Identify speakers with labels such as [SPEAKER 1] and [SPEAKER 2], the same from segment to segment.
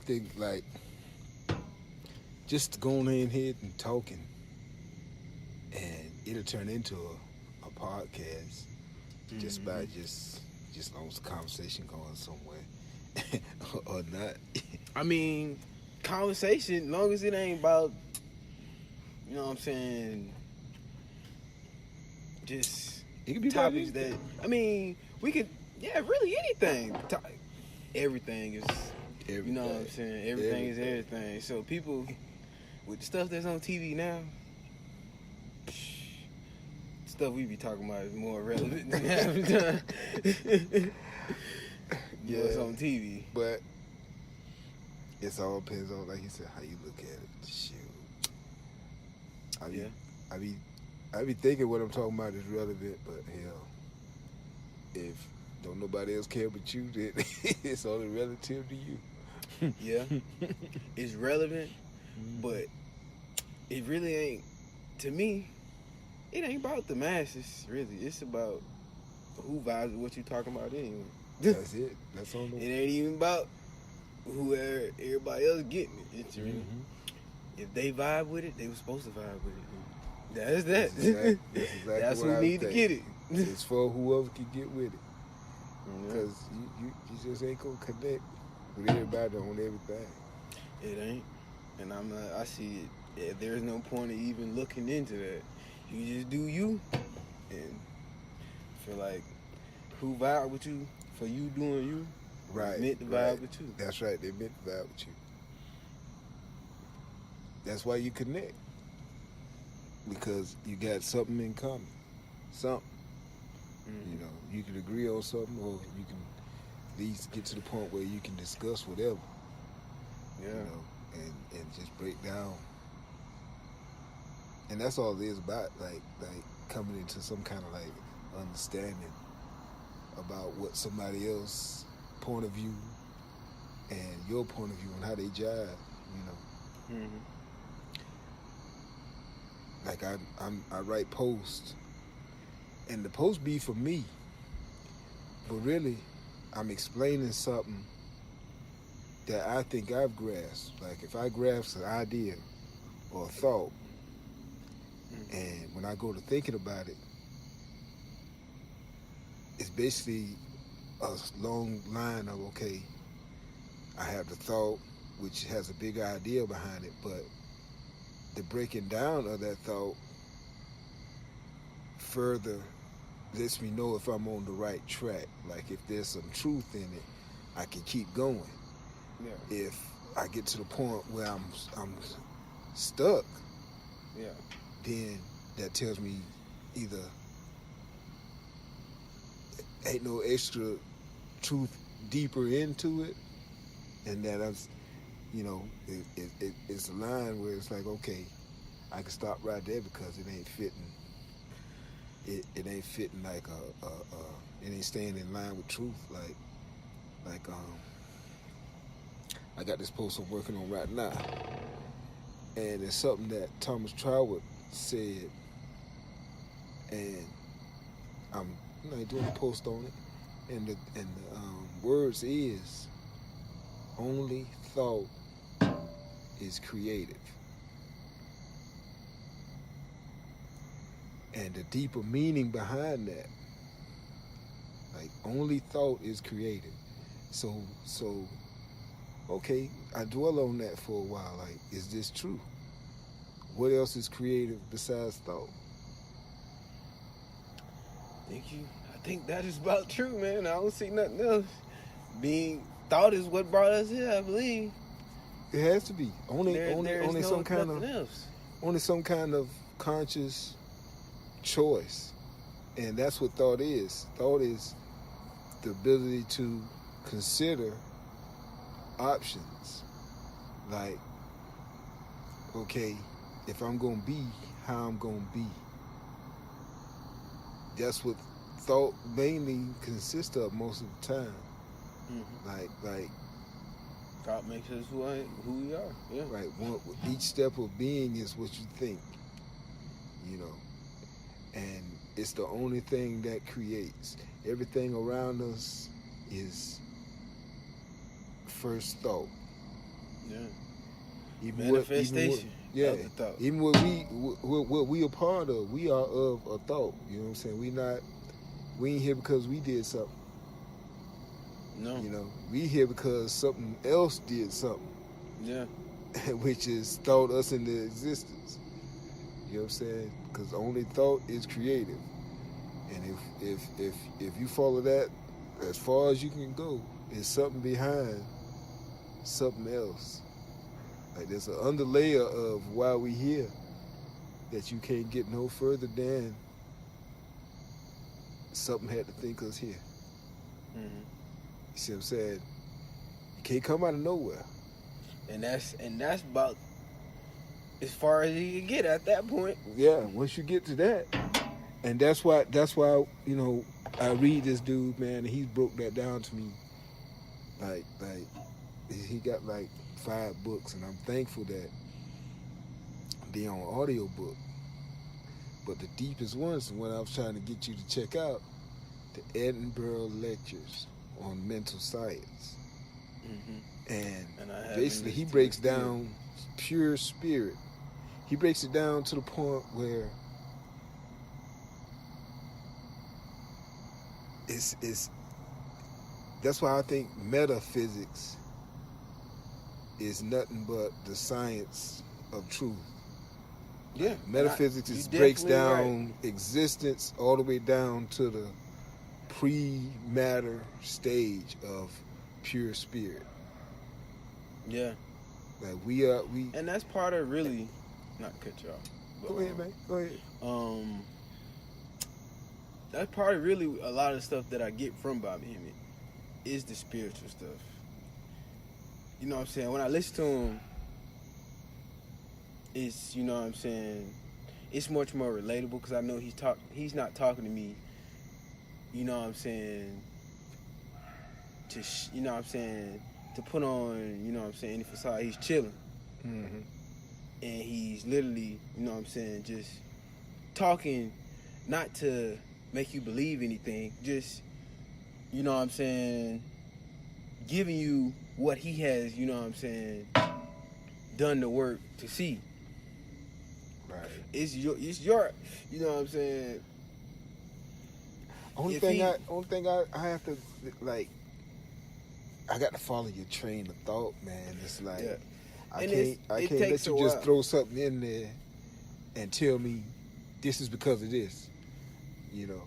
[SPEAKER 1] think like just going ahead and talking, and it'll turn into a podcast just by just long as the conversation going somewhere or not.
[SPEAKER 2] I mean, conversation, long as it ain't about, you know what I'm saying, just
[SPEAKER 1] It could be
[SPEAKER 2] topics
[SPEAKER 1] about anything.
[SPEAKER 2] that, I mean, we could, yeah, really anything. Everything is, you know what I'm saying, everything is everything. So people, with the stuff that's on TV now, stuff we be talking about is more relevant than half the time.
[SPEAKER 1] Yeah,
[SPEAKER 2] What's on TV.
[SPEAKER 1] But it's all depends on, like you said, how you look at it. Shoot. I be thinking what I'm talking about is relevant, but hell, if don't nobody else care but you, then it's only relative to you.
[SPEAKER 2] Yeah. It's relevant, but it really ain't, to me, it ain't about the masses, really. It's about who vibes with what you talking about anyway.
[SPEAKER 1] That's it. That's on the.
[SPEAKER 2] It ain't even about whoever everybody else getting it. It's really, if they vibe with it, they were supposed to vibe with it. That's that.
[SPEAKER 1] That's exactly
[SPEAKER 2] That's
[SPEAKER 1] what
[SPEAKER 2] who
[SPEAKER 1] I
[SPEAKER 2] need to
[SPEAKER 1] think.
[SPEAKER 2] get it.
[SPEAKER 1] It's for whoever can get with it. Because you just ain't gonna connect with everybody on everything.
[SPEAKER 2] It ain't. And I'm not, I see it. There's no point of even looking into that. You just do you, and feel like who vibe with you for you doing you,
[SPEAKER 1] Right.
[SPEAKER 2] meant to vibe
[SPEAKER 1] right.
[SPEAKER 2] with you.
[SPEAKER 1] That's right. They meant to vibe with you. That's why you connect. Because you got something in common. Something. You know, you can agree on something, or you can at least get to the point where you can discuss whatever.
[SPEAKER 2] Yeah.
[SPEAKER 1] You know, and just break down. And that's all it is about, like coming into some kind of like understanding about what somebody else's point of view and your point of view and how they jive, you know. Like I write posts, and the post be for me, but really I'm explaining something that I think I've grasped. Like if I grasp an idea or a thought, and when I go to thinking about it, it's basically a long line of, okay, I have the thought, which has a big idea behind it, but the breaking down of that thought further lets me know if I'm on the right track. Like if there's some truth in it, I can keep going.
[SPEAKER 2] Yeah.
[SPEAKER 1] If I get to the point where I'm stuck, then that tells me either ain't no extra truth deeper into it, and that I'm, you know, it's a line where it's like, okay, I can stop right there because it ain't fitting. It ain't fitting like it ain't staying in line with truth. Like I got this post I'm working on right now, and it's something that Thomas Troward said, and I'm doing a post on it, and the words is, only thought is creative. And the deeper meaning behind that, like only thought is creative. So okay, I dwell on that for a while. Like, is this true? What else is creative besides thought?
[SPEAKER 2] I think that is about true, man. I don't see nothing else. Being thought is what brought us here, I believe.
[SPEAKER 1] It has to be only some kind of conscious choice, and that's what thought is. Thought is the ability to consider options. Like, okay, if I'm gonna be, how I'm gonna be. That's what thought mainly consists of most of the time. Like
[SPEAKER 2] thought makes us who we are. Yeah.
[SPEAKER 1] Right. Each step of being is what you think. You know, and it's the only thing that creates. Everything around us is first thought.
[SPEAKER 2] Yeah.
[SPEAKER 1] Even
[SPEAKER 2] Manifestation
[SPEAKER 1] yeah.
[SPEAKER 2] of the thought.
[SPEAKER 1] Even what we a part of, we are of a thought. You know what I'm saying? We ain't here because we did something.
[SPEAKER 2] No.
[SPEAKER 1] You know, we here because something else did something.
[SPEAKER 2] Yeah.
[SPEAKER 1] Which is thought us into existence. You know what I'm saying? Because only thought is creative. And if you follow that as far as you can go, there's something behind something else. Like there's an underlayer of why we here that you can't get no further than something had to think us here.
[SPEAKER 2] Mm-hmm.
[SPEAKER 1] You see what I'm saying? You can't come out of nowhere.
[SPEAKER 2] And that's about as far as you can get at that point.
[SPEAKER 1] Yeah, once you get to that. And that's why, you know, I read this dude, man, and he broke that down to me. Like he got like 5 books, and I'm thankful that they on audio book. But the deepest one's the one I was trying to get you to check out, the Edinburgh Lectures on Mental Science.
[SPEAKER 2] Mm-hmm.
[SPEAKER 1] And basically he breaks down pure spirit. He breaks it down to the point where it's that's why I think metaphysics is nothing but the science of truth.
[SPEAKER 2] Yeah.
[SPEAKER 1] Metaphysics breaks down existence all the way down to the pre-matter stage of pure spirit.
[SPEAKER 2] Yeah.
[SPEAKER 1] Like we
[SPEAKER 2] and that's part of really, not to cut you off. But,
[SPEAKER 1] go ahead, man. Go ahead.
[SPEAKER 2] That's part of really a lot of stuff that I get from Bobby Hemmett is the spiritual stuff. You know what I'm saying? When I listen to him, it's, you know what I'm saying, it's much more relatable because I know he's not talking to me, you know what I'm saying, you know what I'm saying, to put on, you know what I'm saying, any facade. He's chilling.
[SPEAKER 1] Mm-hmm.
[SPEAKER 2] And he's literally, you know what I'm saying, just talking, not to make you believe anything, just, you know what I'm saying, giving you what he has, you know what I'm saying, done the work to see.
[SPEAKER 1] Right.
[SPEAKER 2] It's your, you know what I'm saying.
[SPEAKER 1] Only thing I have to, like, I got to follow your train of thought, man. It's like,
[SPEAKER 2] Yeah.
[SPEAKER 1] I can't let you just throw something in there and tell me this is because of this, you know,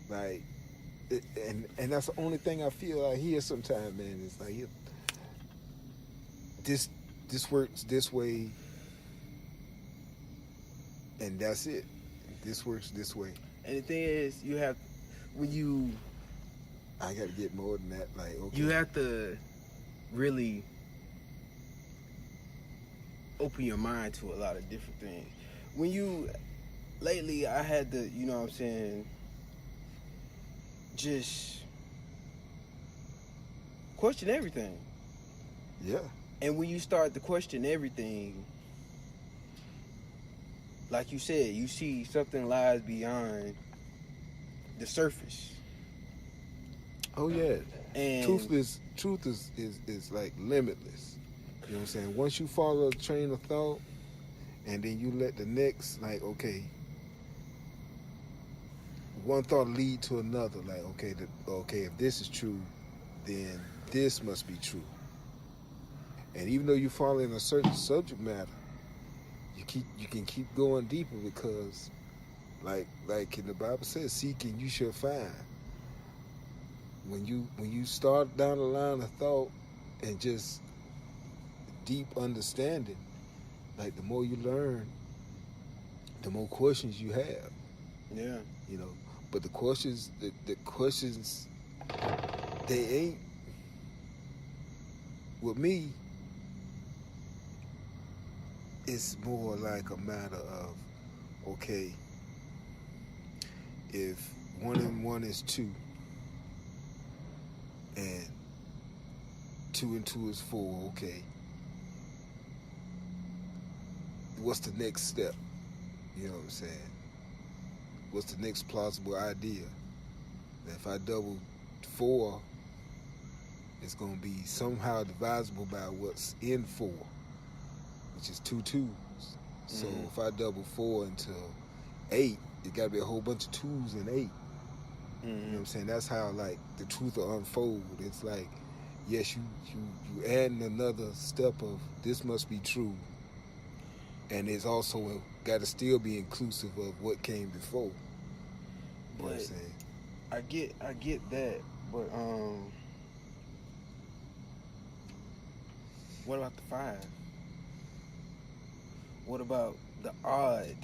[SPEAKER 1] like, and that's the only thing I feel I hear sometimes, man. It's like this works this way, and that's it. This works this way.
[SPEAKER 2] And the thing is,
[SPEAKER 1] I got to get more than that. Like, okay,
[SPEAKER 2] you have to really open your mind to a lot of different things. Lately, I had to, you know what I'm saying, just question everything.
[SPEAKER 1] Yeah.
[SPEAKER 2] And when you start to question everything, like you said, you see something lies beyond the surface.
[SPEAKER 1] Oh yeah.
[SPEAKER 2] And
[SPEAKER 1] truth is like limitless. You know what I'm saying? Once you follow a train of thought, and then you let the next, like, okay, one thought lead to another. Like, okay, if this is true, then this must be true. And even though you're following a certain subject matter, you can keep going deeper because, like in the Bible says, seek and you shall find. When you start down the line of thought and just deep understanding, like the more you learn, the more questions you have.
[SPEAKER 2] Yeah.
[SPEAKER 1] You know, but the questions, they ain't, with me, it's more like a matter of, okay, if 1 and 1 is 2, and 2 and 2 is 4, okay, what's the next step? You know what I'm saying? What's the next plausible idea? If I double 4 is going to be somehow divisible by what's in 4, which is 2 twos. So if I double 4 into 8, it got to be a whole bunch of 2s in 8. You know what I'm saying? That's how, like, the truth will unfold. It's like, yes, you adding another step of this must be true, and it's also got to still be inclusive of what came before. You know what I'm saying?
[SPEAKER 2] I get that, but what about the 5? What about the odd,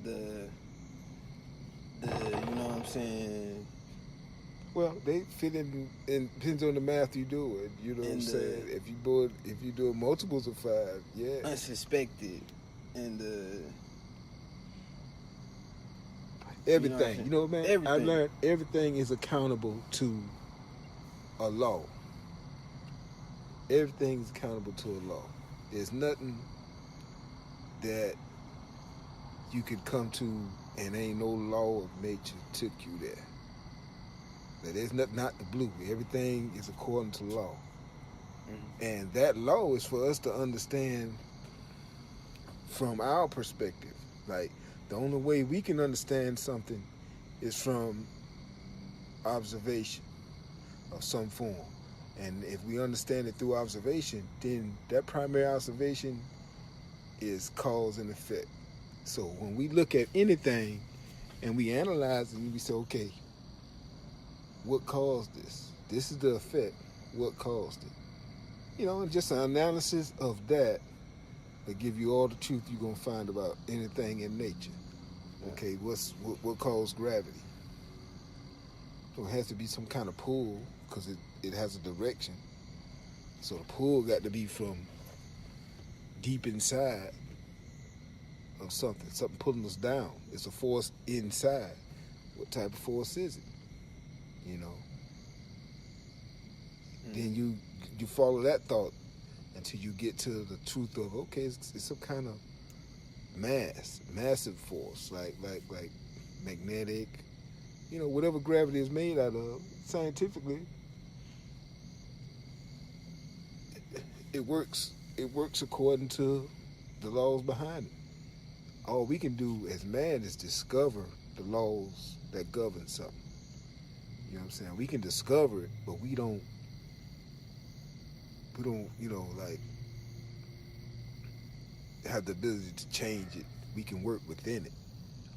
[SPEAKER 2] the you know what I'm saying?
[SPEAKER 1] Well, they fit in, and depends on the math you do it. You know what I'm saying? If you do multiples of 5, yeah.
[SPEAKER 2] Unsuspected, and
[SPEAKER 1] everything. You know what, man?
[SPEAKER 2] Everything.
[SPEAKER 1] I learned everything is accountable to a law. Everything is accountable to a law. There's nothing that you could come to and ain't no law of nature took you there. That there's not the blue. Everything is according to law. And that law is for us to understand from our perspective. Like, the only way we can understand something is from observation of some form. And if we understand it through observation, then that primary observation is cause and effect. So when we look at anything and we analyze it, we say, okay, what caused this? This is the effect. What caused it? You know, and just an analysis of that will give you all the truth you're going to find about anything in nature. Okay, what caused gravity? So it has to be some kind of pull, because it has a direction. So the pull got to be from deep inside of something pulling us down. It's a force inside. What type of force is it? You know? Then you follow that thought until you get to the truth of, okay, it's some kind of massive force, like magnetic, you know, whatever gravity is made out of. Scientifically, it works according to the laws behind it. All we can do as man is discover the laws that govern something. You know what I'm saying? We can discover it, but we don't, you know, like, have the ability to change it. We can work within it.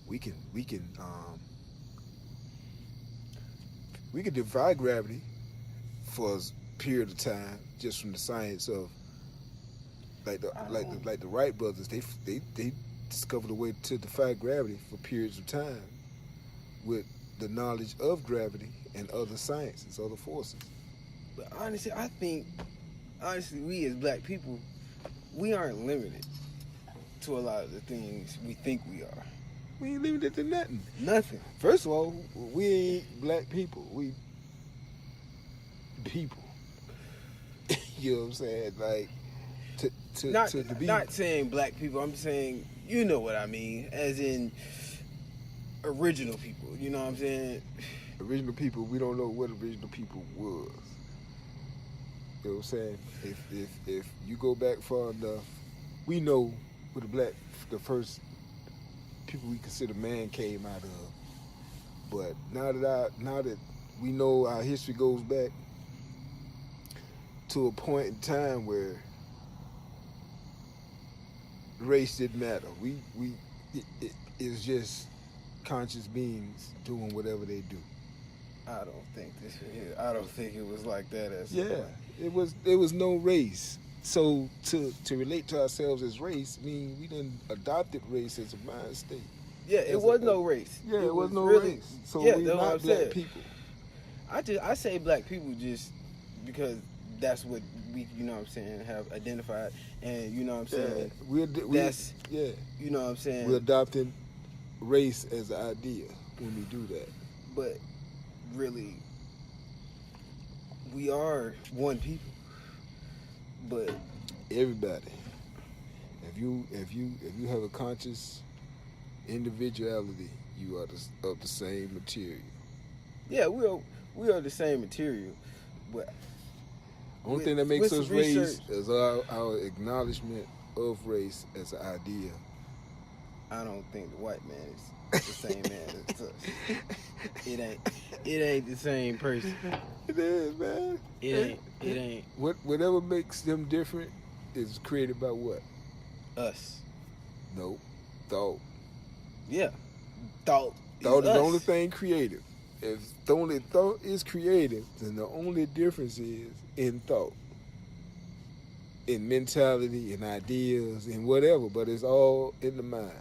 [SPEAKER 1] We can defy gravity for a period of time, just from the science of like the Wright brothers. They discovered a way to defy gravity for periods of time with the knowledge of gravity and other sciences, other forces.
[SPEAKER 2] But honestly, I think we as black people, we aren't limited to a lot of the things we think we are.
[SPEAKER 1] We ain't limited to nothing.
[SPEAKER 2] Nothing.
[SPEAKER 1] First of all, we ain't black people. We people. You know what I'm saying? Like, to be...
[SPEAKER 2] Not saying black people, I'm saying, you know what I mean, as in original people, you know what I'm saying?
[SPEAKER 1] Original people, we don't know what original people was. You know what I'm saying? If you go back far enough, we know where the first people we consider man came out of. But now that we know our history goes back to a point in time where race didn't matter. It's just conscious beings doing whatever they do.
[SPEAKER 2] I don't think it was like that as
[SPEAKER 1] it was no race. So to relate to ourselves as race, I mean, we done adopted race as a mind state.
[SPEAKER 2] Yeah, it was no race.
[SPEAKER 1] Yeah, it was no
[SPEAKER 2] really,
[SPEAKER 1] race. So
[SPEAKER 2] yeah,
[SPEAKER 1] we're not black people. I say black people just because that's what we, you know what I'm saying, have identified, and you know what I'm saying.
[SPEAKER 2] You know what I'm saying.
[SPEAKER 1] We're adopting race as an idea when we do that.
[SPEAKER 2] But really, we are one people. But
[SPEAKER 1] everybody, if you have a conscious individuality, you are of the same material.
[SPEAKER 2] Yeah, we are the same material, but
[SPEAKER 1] Only thing that makes
[SPEAKER 2] with
[SPEAKER 1] us
[SPEAKER 2] some
[SPEAKER 1] race
[SPEAKER 2] research,
[SPEAKER 1] is our acknowledgement of race as an idea.
[SPEAKER 2] I don't think the white man is the same man as us. It ain't the same person.
[SPEAKER 1] It is, man.
[SPEAKER 2] It ain't
[SPEAKER 1] Whatever makes them different is created by what?
[SPEAKER 2] us.
[SPEAKER 1] Nope. Thought.
[SPEAKER 2] Yeah. Thought
[SPEAKER 1] Is the
[SPEAKER 2] us.
[SPEAKER 1] only thing creative. If the only thought is creative, then the only difference is in thought, in mentality, in ideas, in whatever. But it's all in the mind.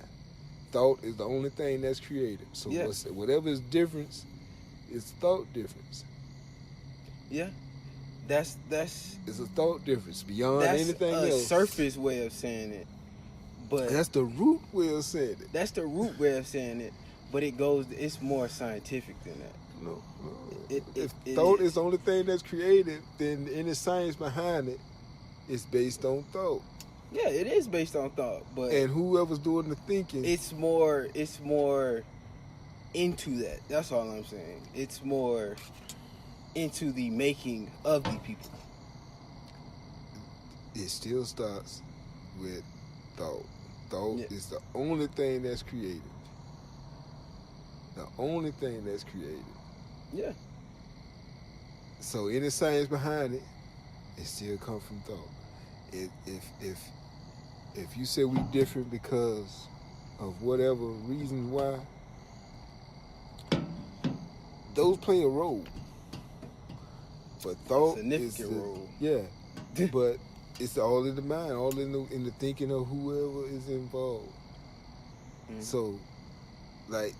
[SPEAKER 1] Thought is the only thing that's creative. So whatever is difference, is thought difference.
[SPEAKER 2] Yeah. That's
[SPEAKER 1] it's a thought difference beyond anything
[SPEAKER 2] else.
[SPEAKER 1] else.
[SPEAKER 2] Surface way of saying it. But
[SPEAKER 1] that's the root way of saying it.
[SPEAKER 2] That's the root way of saying it. But it's more scientific than that.
[SPEAKER 1] No. If thought
[SPEAKER 2] is
[SPEAKER 1] the only thing that's creative, then any science behind it is based on thought.
[SPEAKER 2] Yeah, it is based on thought.
[SPEAKER 1] And whoever's doing the thinking,
[SPEAKER 2] it's more into that. That's all I'm saying. It's more into the making of the people.
[SPEAKER 1] It still starts with thought. Thought is the only thing that's creative. The only thing that's creative.
[SPEAKER 2] Yeah.
[SPEAKER 1] So any science behind it, it still comes from thought. If you say we different because of whatever reasons why, those play a role. But thought
[SPEAKER 2] significant role.
[SPEAKER 1] Yeah. But it's all in the mind, all in the thinking of whoever is involved. Mm-hmm. So, like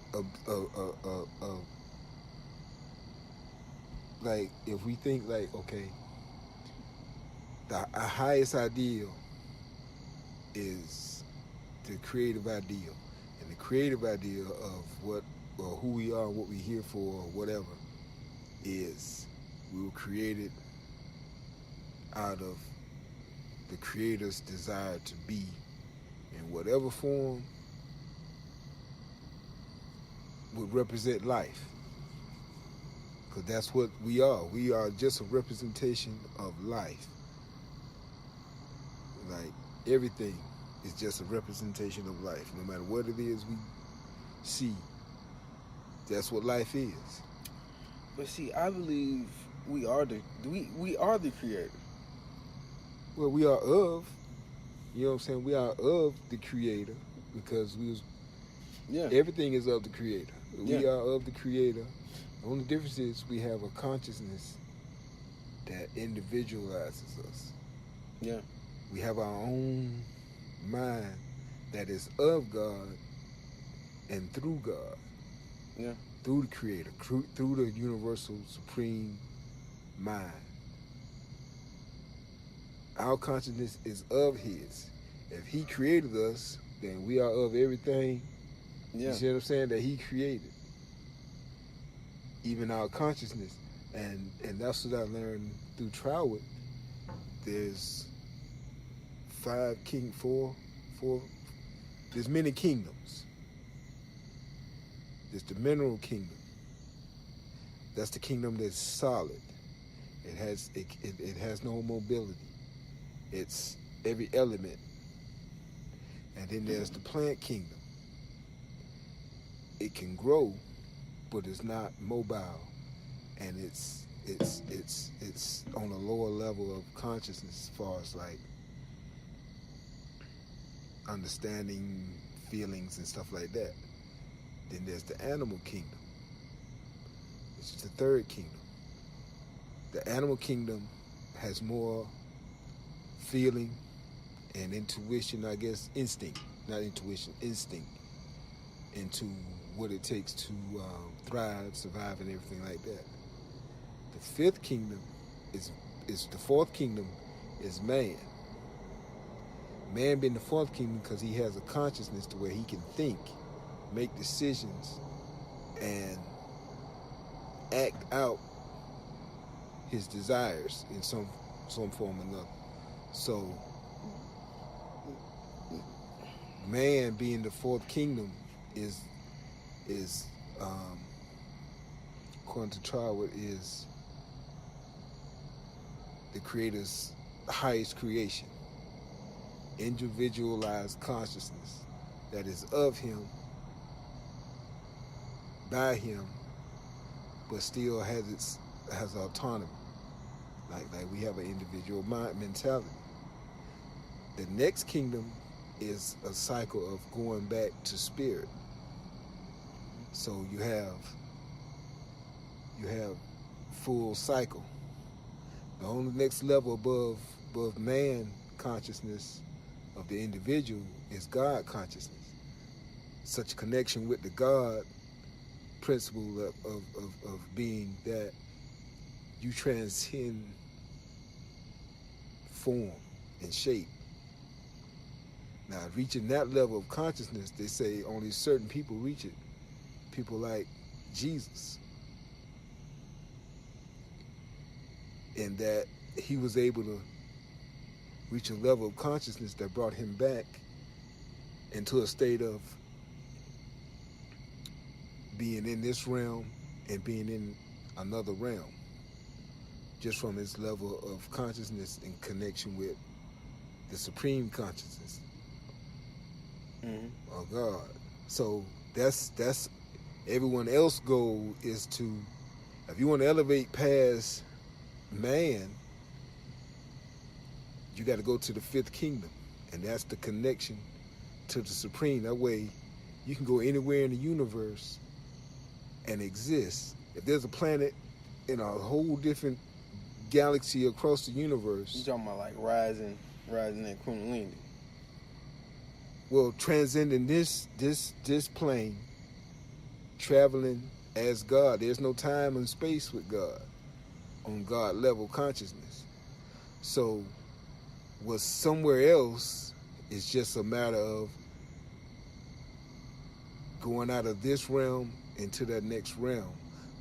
[SPEAKER 1] like if we think like, okay, our highest ideal is the creative ideal, and the creative ideal of what or who we are, what we're here for, or whatever, is we were created out of the Creator's desire to be in whatever form would represent life. Because that's what we are. We are just a representation of life. Like, everything is just a representation of life. No matter what it is we see, that's what life is.
[SPEAKER 2] But see, I believe we are the creator.
[SPEAKER 1] Well, we are of, you know what I'm saying? We are of the Creator because everything is of the Creator. We are of the Creator. The only difference is we have a consciousness that individualizes us.
[SPEAKER 2] Yeah.
[SPEAKER 1] We have our own mind that is of God and through God.
[SPEAKER 2] Yeah.
[SPEAKER 1] Through the Creator, through the universal supreme mind. Our consciousness is of His. If He created us, then we are of everything. Yeah. You see what I'm saying? That He created. Even our consciousness. And that's what I learned through Troward. There's four. There's many kingdoms. There's the mineral kingdom. That's the kingdom that's solid. It has no mobility. It's every element. And then there's the plant kingdom. It can grow, but it's not mobile, and it's on a lower level of consciousness as far as like understanding feelings and stuff like that. Then there's the animal kingdom, which is the third kingdom. The animal kingdom has more feeling and intuition, I guess, instinct into what it takes to thrive, survive, and everything like that. The fifth kingdom the fourth kingdom is man. Man being the fourth kingdom because he has a consciousness to where he can think, make decisions, and act out his desires in some form or another. So, man being the fourth kingdom is according to Troward, is the Creator's highest creation, individualized consciousness that is of Him, by Him, but still has autonomy. Like we have an individual mind mentality. The next kingdom is a cycle of going back to spirit. So you have full cycle. The only next level above man consciousness of the individual is God consciousness. Such a connection with the God principle of being that you transcend form and shape. Now, reaching that level of consciousness, they say only certain people reach it. People like Jesus. And that he was able to reach a level of consciousness that brought him back into a state of being in this realm and being in another realm, just from his level of consciousness in connection with the supreme consciousness of God. So that's everyone else's goal is to, if you want to elevate past man, you got to go to the fifth kingdom, and that's the connection to the supreme. That way you can go anywhere in the universe and exist. If there's a planet in a whole different galaxy across the universe,
[SPEAKER 2] you talking about like rising at Kundalini?
[SPEAKER 1] Well, transcending this plane, traveling as God. There's no time and space with God on God level consciousness. So what's somewhere else is just a matter of going out of this realm into that next realm.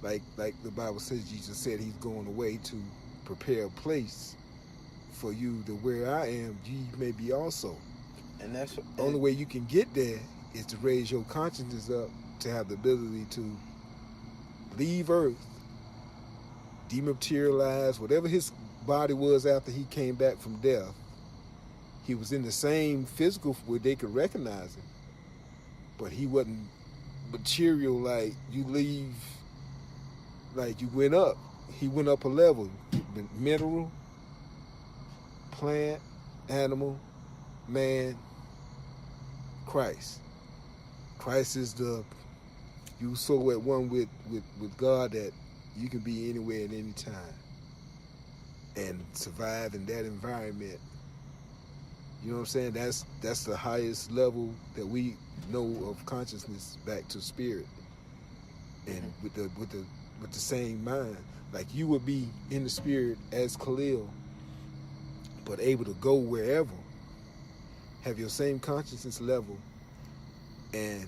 [SPEAKER 1] Like the Bible says, Jesus said he's going away to prepare a place for you to where I am, ye may be also.
[SPEAKER 2] And that's
[SPEAKER 1] the only way you can get there is to raise your consciousness up to have the ability to leave Earth, dematerialize, whatever his body was after he came back from death. He was in the same physical where they could recognize him, but he wasn't material like you leave, like you went up. He went up a level. Mineral, plant, animal, man, Christ. Christ is you so at one with God that you can be anywhere at any time and survive in that environment. You know what I'm saying? That's the highest level that we know of consciousness back to spirit, and with the same mind. Like you would be in the spirit as Khalil, but able to go wherever, have your same consciousness level, and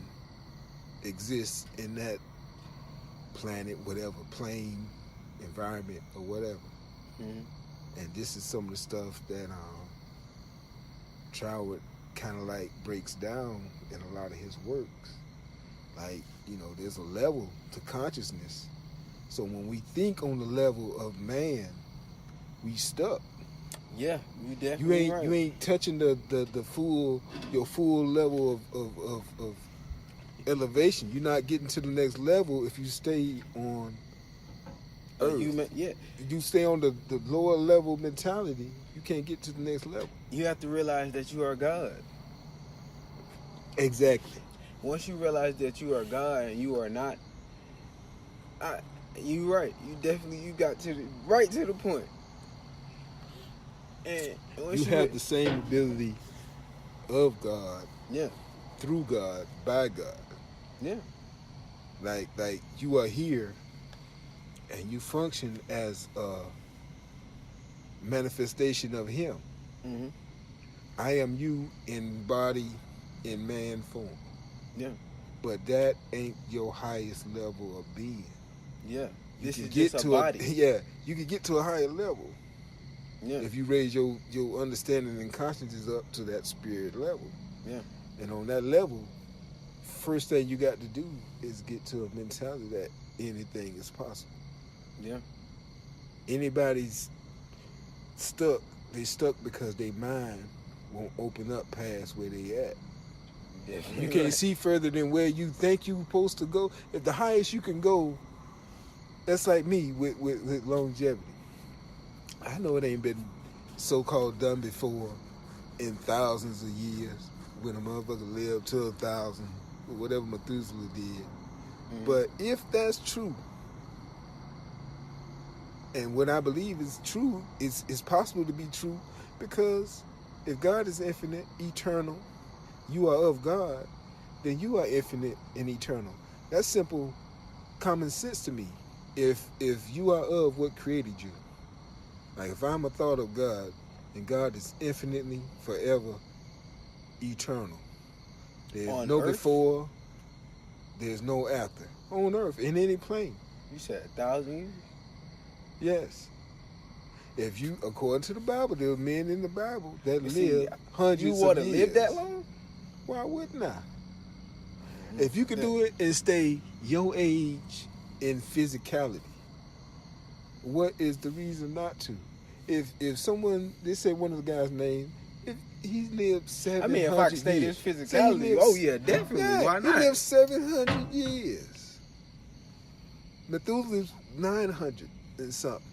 [SPEAKER 1] exist in that planet, whatever, plane, environment, or whatever. And this is some of the stuff that Troward kind of like breaks down in a lot of his works. Like, there's a level to consciousness. So when we think on the level of man, we stuck.
[SPEAKER 2] Yeah, you definitely right.
[SPEAKER 1] You ain't touching your full level of elevation. You're not getting to the next level if you stay on Earth. You stay on the lower level mentality, you can't get to the next level.
[SPEAKER 2] You have to realize that you are God.
[SPEAKER 1] Exactly.
[SPEAKER 2] Once you realize that you are God and you are not, you're right. You got right to the point. And
[SPEAKER 1] you have the same ability of God.
[SPEAKER 2] Yeah.
[SPEAKER 1] Through God, by God.
[SPEAKER 2] Yeah.
[SPEAKER 1] Like you are here and you function as a manifestation of him. I am you in body, in man form.
[SPEAKER 2] Yeah.
[SPEAKER 1] But that ain't your highest level of being.
[SPEAKER 2] Yeah. This is
[SPEAKER 1] get
[SPEAKER 2] just
[SPEAKER 1] to
[SPEAKER 2] a body.
[SPEAKER 1] You can get to a higher level.
[SPEAKER 2] Yeah.
[SPEAKER 1] If you raise your understanding and consciousness up to that spirit level.
[SPEAKER 2] Yeah.
[SPEAKER 1] And on that level, first thing you got to do is get to a mentality that anything is possible.
[SPEAKER 2] Yeah.
[SPEAKER 1] Anybody's stuck. They stuck because their mind won't open up past where they at. You can't see further than where you think you're supposed to go. If the highest you can go, that's like me with longevity. I know it ain't been so-called done before in thousands of years when a motherfucker lived to 1,000 or whatever Methuselah did. Mm-hmm. But if that's true, and what I believe is true, it's possible to be true, because if God is infinite, eternal, you are of God, then you are infinite and eternal. That's simple common sense to me. If you are of what created you, like if I'm a thought of God, and God is infinitely, forever, eternal. There's
[SPEAKER 2] on
[SPEAKER 1] no
[SPEAKER 2] Earth?
[SPEAKER 1] before, there's no after. On Earth, in any plane.
[SPEAKER 2] You said 1,000 years?
[SPEAKER 1] Yes. If you, according to the Bible, there are men in the Bible that
[SPEAKER 2] You
[SPEAKER 1] live
[SPEAKER 2] see,
[SPEAKER 1] hundreds of years.
[SPEAKER 2] You want to live that long?
[SPEAKER 1] Why wouldn't I? If you could do it and stay your age in physicality, what is the reason not to? If someone, they say one of the guys' name, if he lived 700 years.
[SPEAKER 2] I mean, if I could stay this physicality, oh yeah, definitely.
[SPEAKER 1] Yeah,
[SPEAKER 2] why not?
[SPEAKER 1] He lived 700 years. Methuselah lives 900 and something.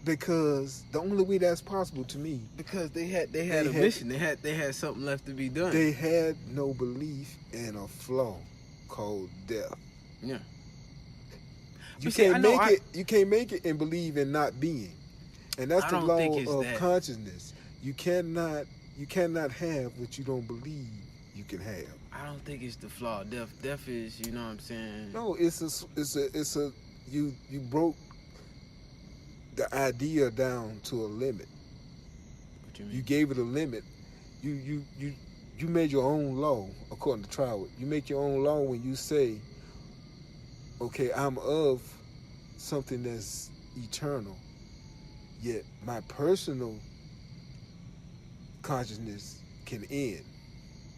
[SPEAKER 1] Because the only way that's possible to me,
[SPEAKER 2] because they had a mission. They had something left to be done.
[SPEAKER 1] They had no belief in a flaw called death.
[SPEAKER 2] Yeah.
[SPEAKER 1] You can't make it and believe in not being. And that's the law of consciousness. You cannot have what you don't believe you can have.
[SPEAKER 2] I don't think it's the flaw. Death is, you know what I'm saying?
[SPEAKER 1] No, you broke the idea down to a limit.
[SPEAKER 2] What you mean?
[SPEAKER 1] You gave it a limit. You made your own law, according to Troward. You make your own law when you say, okay, I'm of something that's eternal, yet my personal consciousness can end.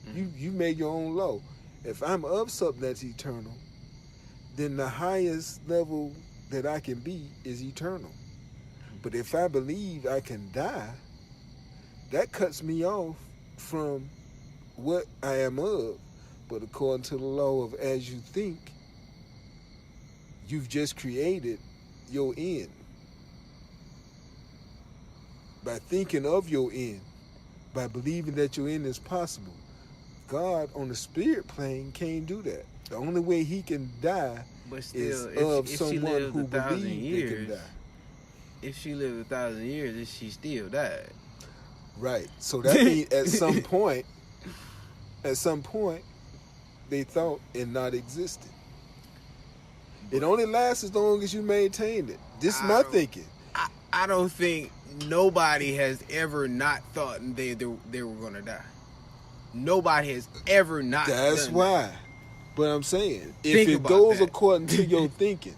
[SPEAKER 1] Mm-hmm. You made your own law. If I'm of something that's eternal, then the highest level that I can be is eternal. But if I believe I can die, that cuts me off from what I am of. But according to the law of as you think, you've just created your end. By thinking of your end, by believing that your end is possible, God on the spirit plane can't do that. The only way he can die is of someone who believes they can die.
[SPEAKER 2] If she lived 1,000 years, she still died.
[SPEAKER 1] Right. So that means at some point, they thought it not existed. It only lasts as long as you maintain it. This is my thinking.
[SPEAKER 2] I don't think nobody has ever not thought they were going to die. Nobody has ever not
[SPEAKER 1] That's
[SPEAKER 2] done
[SPEAKER 1] why.
[SPEAKER 2] that.
[SPEAKER 1] But I'm saying, if it goes according to your thinking,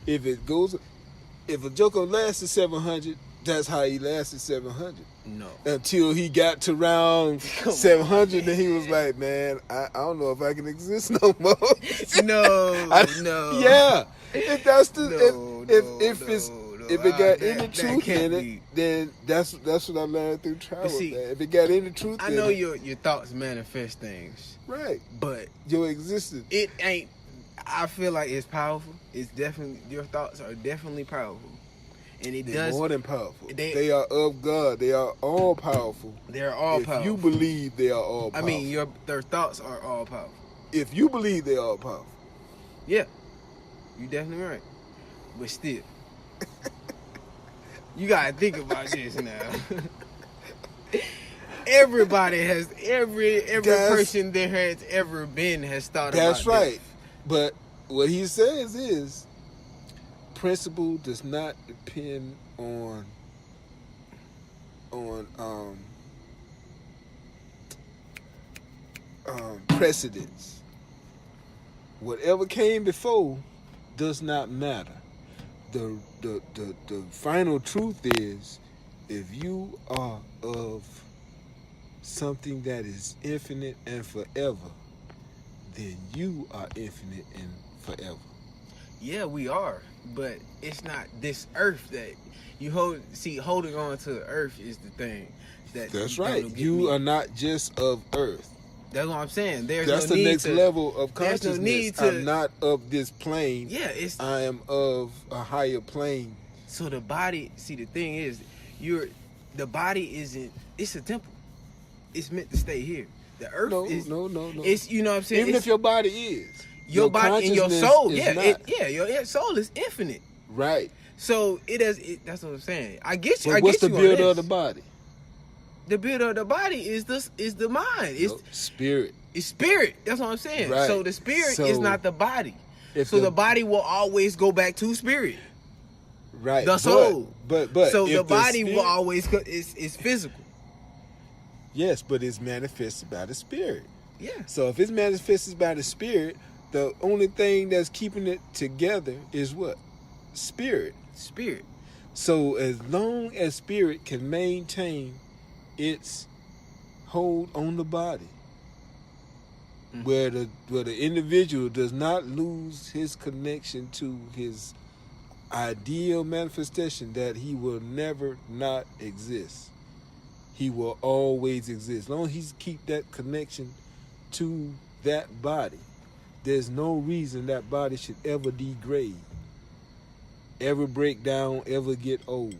[SPEAKER 1] if a joker lasted 700, that's how he lasted 700.
[SPEAKER 2] No.
[SPEAKER 1] Until he got to round 700, and he was like, man, I don't know if I can exist no more.
[SPEAKER 2] No.
[SPEAKER 1] Yeah. If that's the if it got any truth in it, then that's what I learned through travel. See, if it got any truth in it.
[SPEAKER 2] I know your thoughts manifest things.
[SPEAKER 1] Right.
[SPEAKER 2] But
[SPEAKER 1] your existence.
[SPEAKER 2] It ain't. I feel like it's powerful. It's definitely, your thoughts are definitely powerful. And
[SPEAKER 1] They're more than powerful. They are of God. They are all powerful.
[SPEAKER 2] They're all powerful.
[SPEAKER 1] If you believe they are all powerful.
[SPEAKER 2] I mean, their thoughts are all powerful.
[SPEAKER 1] If you believe they are all powerful.
[SPEAKER 2] Yeah. You're definitely right. But still. You gotta think about this now. Everybody has, every person there has ever been has thought about
[SPEAKER 1] That's right.
[SPEAKER 2] Death.
[SPEAKER 1] But what he says is, principle does not depend on precedence. Whatever came before does not matter. The final truth is, if you are of something that is infinite and forever, then you are infinite and forever.
[SPEAKER 2] Yeah, we are, but it's not this earth that you hold. See, holding on to the earth is the thing
[SPEAKER 1] That's
[SPEAKER 2] that'll
[SPEAKER 1] right.
[SPEAKER 2] get
[SPEAKER 1] You
[SPEAKER 2] me.
[SPEAKER 1] are not just of earth.
[SPEAKER 2] That's what I'm saying.
[SPEAKER 1] That's the next level of
[SPEAKER 2] There's
[SPEAKER 1] consciousness.
[SPEAKER 2] no need to.
[SPEAKER 1] I'm not of this plane.
[SPEAKER 2] Yeah,
[SPEAKER 1] I am of a higher plane.
[SPEAKER 2] So the body. See, the thing is, the body isn't. It's a temple. It's meant to stay here. The earth is.
[SPEAKER 1] No.
[SPEAKER 2] It's, you know what I'm saying.
[SPEAKER 1] Even if your body is.
[SPEAKER 2] Your body and your soul,
[SPEAKER 1] is
[SPEAKER 2] your soul is infinite.
[SPEAKER 1] Right.
[SPEAKER 2] So that's what I'm saying. I get you.
[SPEAKER 1] But what's the builder of the body?
[SPEAKER 2] The builder of the body is the mind. It's
[SPEAKER 1] spirit.
[SPEAKER 2] It's spirit. That's what I'm saying.
[SPEAKER 1] Right.
[SPEAKER 2] So the spirit is not the body. So the body will always go back to spirit.
[SPEAKER 1] Right.
[SPEAKER 2] The soul.
[SPEAKER 1] But
[SPEAKER 2] so the body will always is physical.
[SPEAKER 1] Yes, but it's manifested by the spirit.
[SPEAKER 2] Yeah.
[SPEAKER 1] So if it's manifested by the spirit, the only thing that's keeping it together is what? Spirit.
[SPEAKER 2] Spirit.
[SPEAKER 1] So as long as spirit can maintain its hold on the body, where the individual does not lose his connection to his ideal manifestation, that he will never not exist. He will always exist. As long as he keep that connection to that body, there's no reason that body should ever degrade, ever break down, ever get old.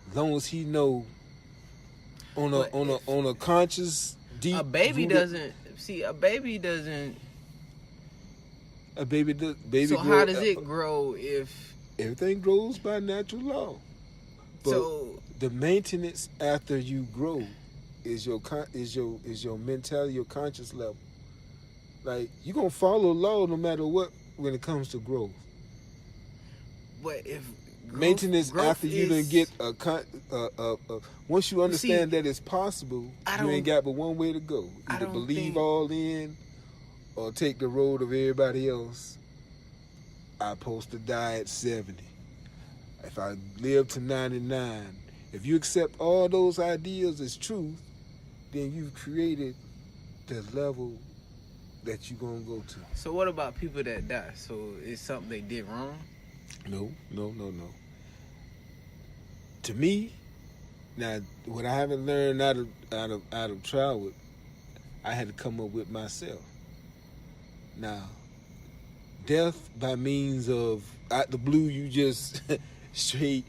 [SPEAKER 1] As long as he know on a conscious deep.
[SPEAKER 2] A baby
[SPEAKER 1] rooted,
[SPEAKER 2] doesn't see. A baby doesn't.
[SPEAKER 1] A baby does. Baby.
[SPEAKER 2] So how does it grow if
[SPEAKER 1] everything grows by natural law? But
[SPEAKER 2] so
[SPEAKER 1] the maintenance after you grow is your mentality, your conscious level. Like, you're gonna follow law no matter what when it comes to growth.
[SPEAKER 2] But if
[SPEAKER 1] maintenance after you done get once you understand that it's possible, you ain't got but one way to go. Either believe all in or take the road of everybody else. I'm supposed to die at 70. If I live to 99, if you accept all those ideas as truth, then you've created the level that you're going to go to.
[SPEAKER 2] So what about people that die? So it's something they did wrong?
[SPEAKER 1] No. To me, now what I haven't learned out of Troward, I had to come up with myself. Now, death by means of out the blue, you just straight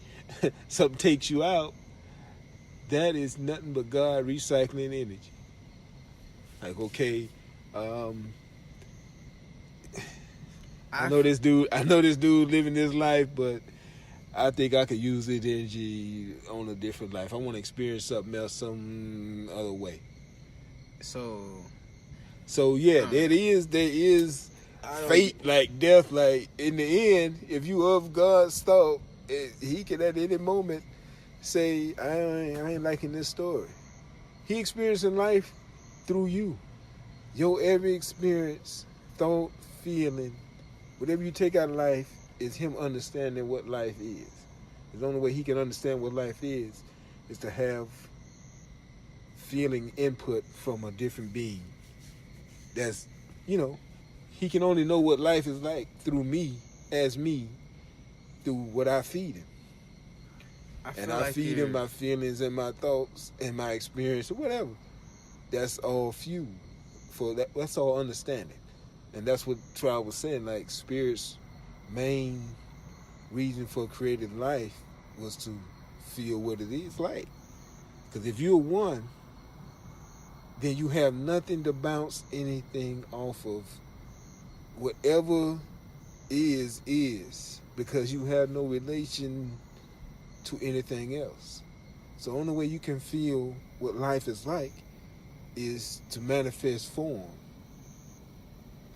[SPEAKER 1] something takes you out. That is nothing but God recycling energy. Like, okay, I know this dude living this life, but I think I could use this energy on a different life. I want to experience something else some other way. So yeah, there is fate, like death. Like, in the end, if you of God's thought, he can at any moment say, I ain't liking this story. He experiencing life through you. Your every experience, thought, feeling, whatever you take out of life is him understanding what life is. The only way he can understand what life is to have feeling input from a different being. That's, he can only know what life is like through me, through what I feed him. I feed him my feelings and my thoughts and my experience or whatever. That's all fuel. That's all understanding. And that's what Troward was saying, like, spirit's main reason for creating life was to feel what it is like. Because if you're one, then you have nothing to bounce anything off of. Whatever is, because you have no relation to anything else. So the only way you can feel what life is like is to manifest form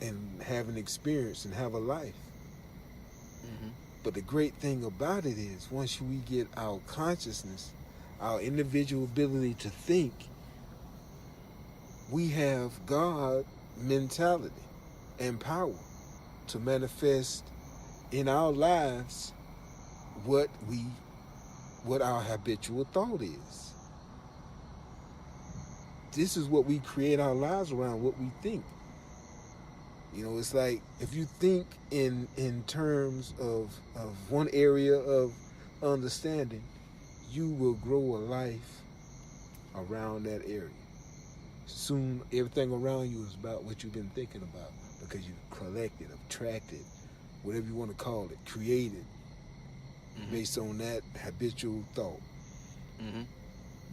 [SPEAKER 1] and have an experience and have a life. Mm-hmm. But the great thing about it is, once we get our consciousness, our individual ability to think, we have God mentality and power to manifest in our lives what our habitual thought is. This is what we create our lives around, what we think. You know, it's like if you think in terms of one area of understanding, you will grow a life around that area. Soon, everything around you is about what you've been thinking about because you've collected, attracted, whatever you want to call it, created based on that habitual thought. You know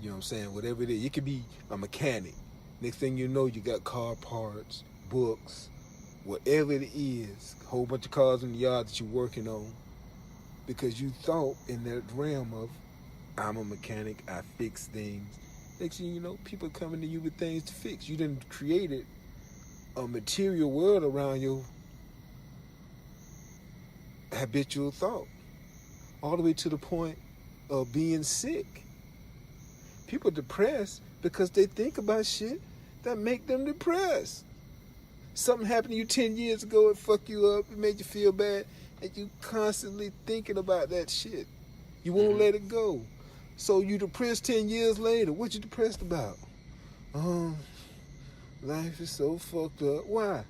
[SPEAKER 1] what I'm saying? Whatever it is. It could be a mechanic. Next thing you know, you got car parts, books, whatever it is, a whole bunch of cars in the yard that you're working on because you thought in that realm of, I'm a mechanic, I fix things. Next thing you know, people are coming to you with things to fix. You done created a material world around your habitual thought, all the way to the point of being sick. People are depressed because they think about shit that make them depressed. Something happened to you 10 years ago, it fucked you up, it made you feel bad, and you constantly thinking about that shit. You won't let it go. So you depressed 10 years later. What you depressed about? Life is so fucked up. Why?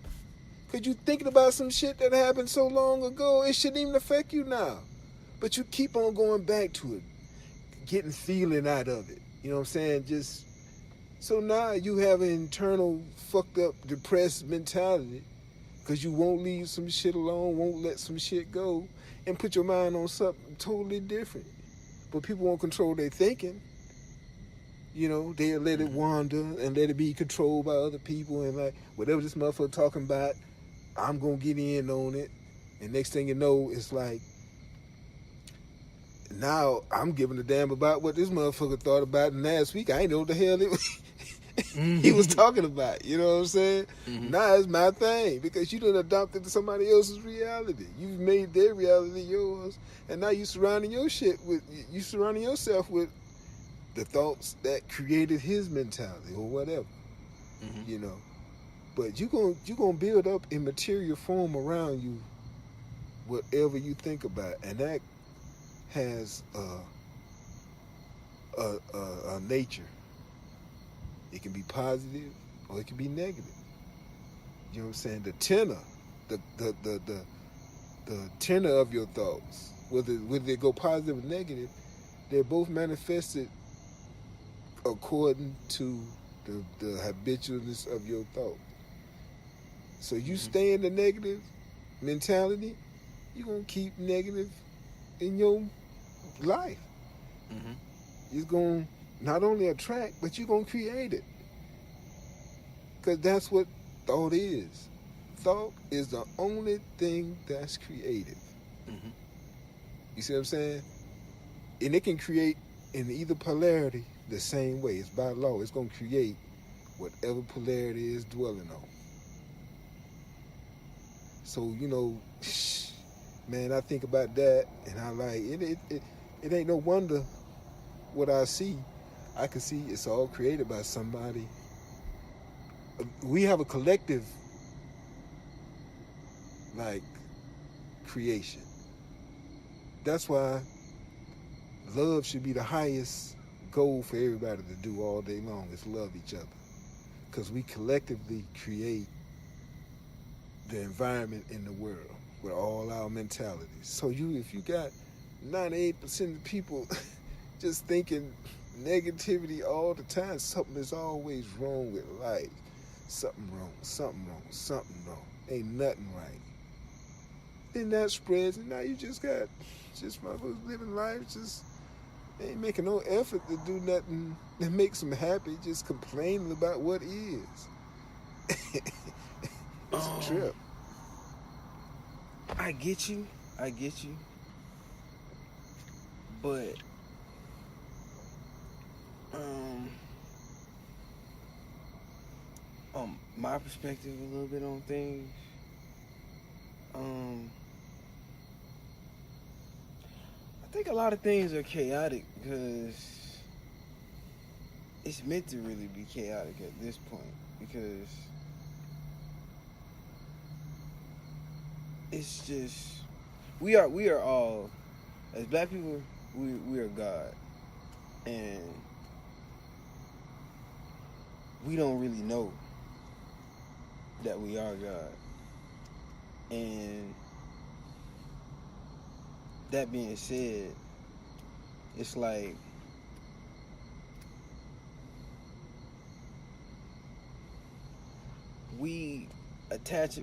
[SPEAKER 1] Because you thinking about some shit that happened so long ago, it shouldn't even affect you now. But you keep on going back to it, getting feeling out of it. You know what I'm saying? Just so now you have an internal fucked up, depressed mentality because you won't leave some shit alone, won't let some shit go, and put your mind on something totally different. But people won't control their thinking. You know, they'll let it wander and let it be controlled by other people and like, whatever this motherfucker talking about, I'm going to get in on it. And next thing you know, it's like, now I'm giving a damn about what this motherfucker thought about last week. I ain't know what the hell it was. He was talking about. You know what I'm saying? Now it's my thing because you done adopted somebody else's reality. You've made their reality yours, and now you surrounding yourself with the thoughts that created his mentality or whatever. You know, but you gonna build up in material form around you whatever you think about, and that has a nature. It can be positive or it can be negative. You know what I'm saying? The tenor, the tenor of your thoughts, whether they go positive or negative, they're both manifested according to the habitualness of your thought. So you stay in the negative mentality, you're gonna keep negative in your life. It's going to not only attract, but you're going to create it. Because that's what thought is. Thought is the only thing that's creative. You see what I'm saying? And it can create in either polarity the same way. It's by law. It's going to create whatever polarity is dwelling on. So, you know, man, I think about that and I like, it ain't no wonder what I see. I can see it's all created by somebody. We have a collective, like, creation. That's why love should be the highest goal for everybody to do all day long, is love each other. Because we collectively create the environment in the world with all our mentalities. So if you got 98% of people just thinking negativity all the time, something is always wrong with life. Something wrong. Ain't nothing right. Then that spreads, and now you just motherfuckers living life, just ain't making no effort to do nothing that makes them happy, just complaining about what is. It's a trip.
[SPEAKER 2] I get you. But my perspective a little bit on things, I think a lot of things are chaotic because it's meant to really be chaotic at this point, because it's just we are all, as black people, we are God, and we don't really know that we are God. And that being said, it's like we attach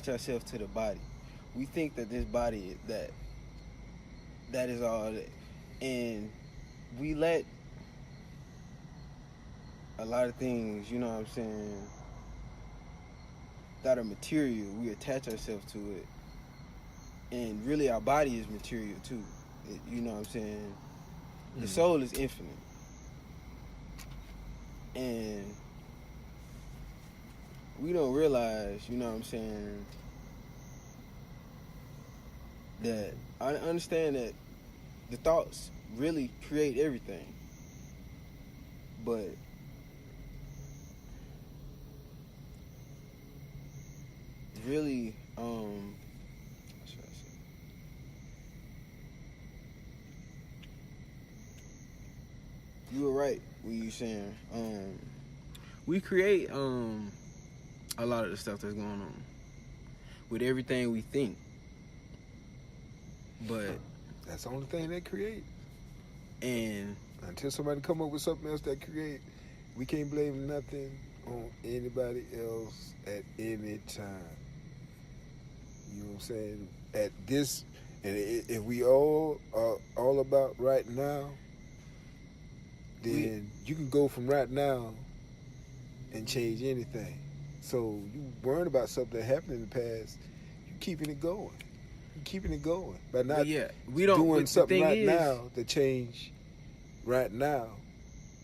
[SPEAKER 2] ourselves to the body. We think that this body that is all that, and we let a lot of things, you know what I'm saying, that are material, we attach ourselves to it. And really our body is material too. You know what I'm saying? The soul is infinite. And we don't realize, you know what I'm saying, that I understand that the thoughts really create everything. But really, what should I say? You were right when you saying we create a lot of the stuff that's going on with everything we think. But
[SPEAKER 1] that's the only thing they create.
[SPEAKER 2] And
[SPEAKER 1] until somebody come up with something else that create, we can't blame nothing on anybody else at any time. You know what I'm saying? At this, and if we all are all about right now, then you can go from right now and change anything. So you worrying about something that happened in the past, you keeping it going. You keeping it going. By not
[SPEAKER 2] we don't,
[SPEAKER 1] doing something right
[SPEAKER 2] is,
[SPEAKER 1] now to change right now.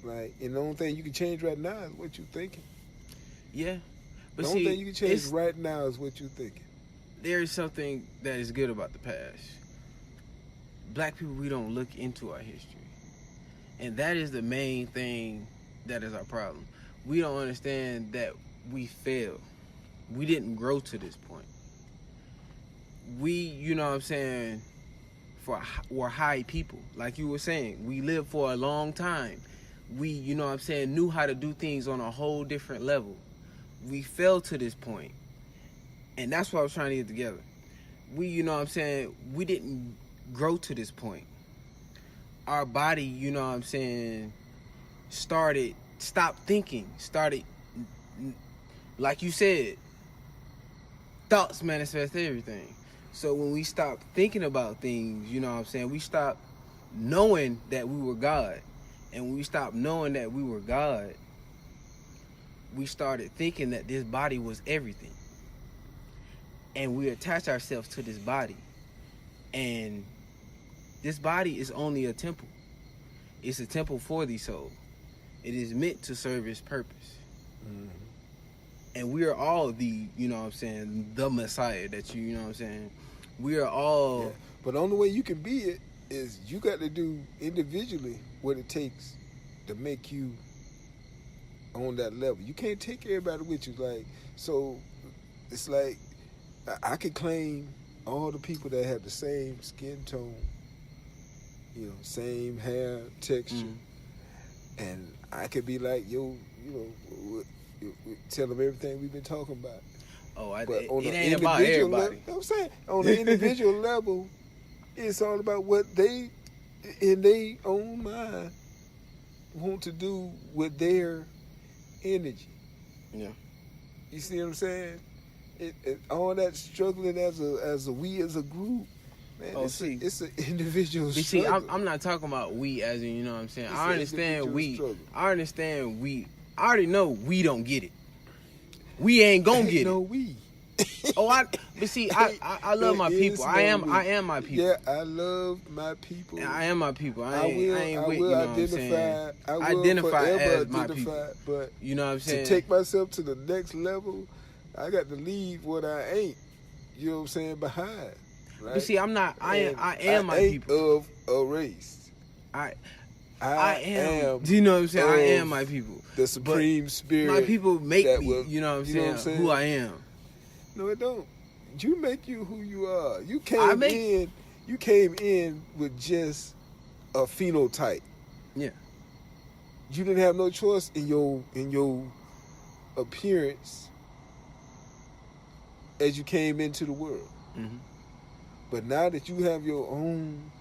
[SPEAKER 1] Right? And the only thing you can change right now is what you're thinking.
[SPEAKER 2] Yeah. But
[SPEAKER 1] the only thing you can change right now is what you're thinking.
[SPEAKER 2] There is something that is good about the past. Black people, we don't look into our history. And that is the main thing that is our problem. We don't understand that we failed. We didn't grow to this point. We, you know what I'm saying, we're high people. Like you were saying, we lived for a long time. We, you know what I'm saying, knew how to do things on a whole different level. We fell to this point. And that's what I was trying to get together. We, you know what I'm saying, we didn't grow to this point. Our body, you know what I'm saying, stopped thinking, like you said, thoughts manifest everything. So when we stopped thinking about things, you know what I'm saying, we stopped knowing that we were God. And when we stopped knowing that we were God, we started thinking that this body was everything. And we attach ourselves to this body. And this body is only a temple. It's a temple for the soul. It is meant to serve its purpose. Mm-hmm. And we are all the, you know what I'm saying, the Messiah that you know what I'm saying. We are all...
[SPEAKER 1] Yeah. But the only way you can be it is you got to do individually what it takes to make you on that level. You can't take everybody with you. Like, so it's like I could claim all the people that have the same skin tone, you know, same hair texture, and I could be like, yo, you know, tell them everything we've been talking about.
[SPEAKER 2] Oh,
[SPEAKER 1] but on
[SPEAKER 2] it ain't about everybody.
[SPEAKER 1] Level, you know what I'm saying? On the individual level, it's all about what they, in their own mind, want to do with their energy.
[SPEAKER 2] Yeah.
[SPEAKER 1] You see what I'm saying? All that struggling as a we as a group, man. It's an individual struggle.
[SPEAKER 2] See, I'm not talking about we as in, you know what I'm saying. I understand we. Struggle. I understand we. I already know we don't get it. We ain't gonna get
[SPEAKER 1] no
[SPEAKER 2] it.
[SPEAKER 1] We.
[SPEAKER 2] But see, I love my people. I am my people.
[SPEAKER 1] Yeah, I love my people.
[SPEAKER 2] I am my people. I
[SPEAKER 1] will
[SPEAKER 2] identify as my people.
[SPEAKER 1] But
[SPEAKER 2] you know what I'm saying?
[SPEAKER 1] To take myself to the next level, I got to leave what I ain't. You know what I'm saying? Behind. Right?
[SPEAKER 2] But see, I'm not. I am my people.
[SPEAKER 1] Of a race.
[SPEAKER 2] I am. Do you know what I'm saying? I am my people.
[SPEAKER 1] The supreme spirit.
[SPEAKER 2] My people make me. You know what I'm saying? Who I am.
[SPEAKER 1] No, it don't. You make you who you are. You came in with just a phenotype.
[SPEAKER 2] Yeah.
[SPEAKER 1] You didn't have no choice in your appearance as you came into the world.
[SPEAKER 2] Mm-hmm.
[SPEAKER 1] But now that you have your own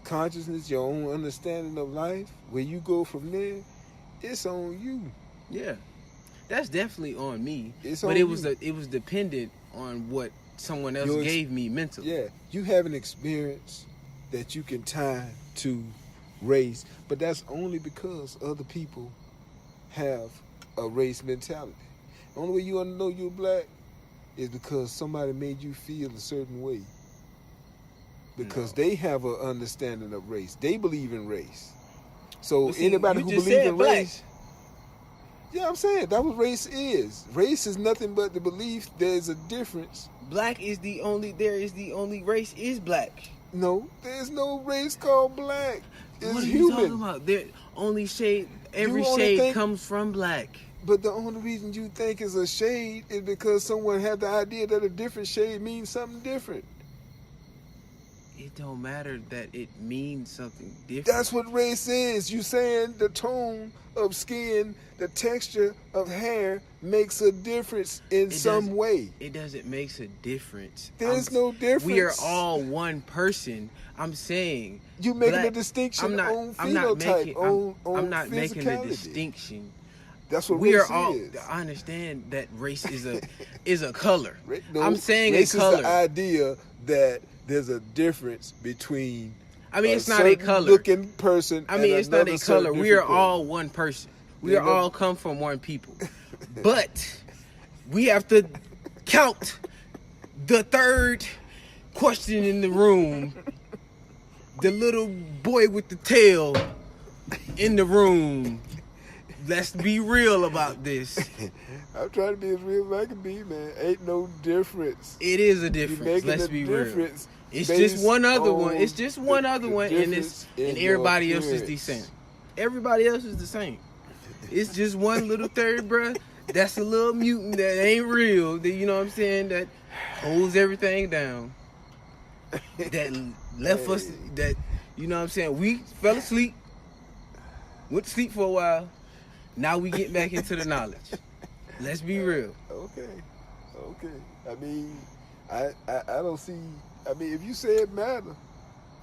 [SPEAKER 1] consciousness, your own understanding of life, where you go from there, it's on you.
[SPEAKER 2] Yeah, that's definitely on me.
[SPEAKER 1] It's
[SPEAKER 2] but
[SPEAKER 1] on
[SPEAKER 2] it was
[SPEAKER 1] you.
[SPEAKER 2] it was dependent on what someone else gave me mentally.
[SPEAKER 1] Yeah, you have an experience that you can tie to race, but that's only because other people have a race mentality. The only way you want to know you're black is because somebody made you feel a certain way. Because they have an understanding of race. They believe in race. So
[SPEAKER 2] see,
[SPEAKER 1] anybody
[SPEAKER 2] you
[SPEAKER 1] who
[SPEAKER 2] just
[SPEAKER 1] believes
[SPEAKER 2] said
[SPEAKER 1] in
[SPEAKER 2] black.
[SPEAKER 1] race... Yeah, I'm saying that's what race is. Race is nothing but the belief there's a difference.
[SPEAKER 2] Black is the only race is black.
[SPEAKER 1] No, there's no race called black. It's
[SPEAKER 2] What are
[SPEAKER 1] human.
[SPEAKER 2] you talking about? There only shade. Every
[SPEAKER 1] You only
[SPEAKER 2] shade
[SPEAKER 1] think-
[SPEAKER 2] comes from black.
[SPEAKER 1] But the only reason you think it's a shade is because someone had the idea that a different shade means something different.
[SPEAKER 2] It don't matter that it means something different.
[SPEAKER 1] That's what race is. You saying the tone of skin, the texture of hair makes a difference in some way.
[SPEAKER 2] It doesn't make a difference.
[SPEAKER 1] There's no difference.
[SPEAKER 2] We are all one person. I'm saying
[SPEAKER 1] You making
[SPEAKER 2] black,
[SPEAKER 1] a distinction on
[SPEAKER 2] I'm not
[SPEAKER 1] phenotype,
[SPEAKER 2] making,
[SPEAKER 1] on
[SPEAKER 2] I'm not making a
[SPEAKER 1] physicality.
[SPEAKER 2] distinction.
[SPEAKER 1] That's what
[SPEAKER 2] We
[SPEAKER 1] race
[SPEAKER 2] are all.
[SPEAKER 1] is.
[SPEAKER 2] I understand that race is a color.
[SPEAKER 1] No,
[SPEAKER 2] I'm saying
[SPEAKER 1] race
[SPEAKER 2] a color.
[SPEAKER 1] is the idea that there's a difference between.
[SPEAKER 2] I mean, it's not a color.
[SPEAKER 1] Looking person.
[SPEAKER 2] I mean,
[SPEAKER 1] and
[SPEAKER 2] it's not a
[SPEAKER 1] another certain
[SPEAKER 2] color. We are
[SPEAKER 1] different person.
[SPEAKER 2] all one person. We
[SPEAKER 1] Yeah,
[SPEAKER 2] are
[SPEAKER 1] no.
[SPEAKER 2] all come from one people. But we have to count the third question in the room. The little boy with the tail in the room. Let's be real about this.
[SPEAKER 1] I'm trying to be as real as I can be, man. Ain't no difference.
[SPEAKER 2] It is a
[SPEAKER 1] You
[SPEAKER 2] difference.
[SPEAKER 1] making
[SPEAKER 2] Let's
[SPEAKER 1] a
[SPEAKER 2] be real.
[SPEAKER 1] difference
[SPEAKER 2] It's
[SPEAKER 1] based
[SPEAKER 2] just one other one.
[SPEAKER 1] on
[SPEAKER 2] It's just one other
[SPEAKER 1] the
[SPEAKER 2] one, and
[SPEAKER 1] difference
[SPEAKER 2] it's and
[SPEAKER 1] in your
[SPEAKER 2] everybody else is the
[SPEAKER 1] appearance.
[SPEAKER 2] same. Everybody else is the same. It's just one little third, bruh. That's a little mutant that ain't real. That, you know what I'm saying? That holds everything down. That left us. That, you know what I'm saying? We fell asleep. Went to sleep for a while. Now we get back into the knowledge. Let's be real.
[SPEAKER 1] Okay. I mean, I don't see. I mean, if you say it matter,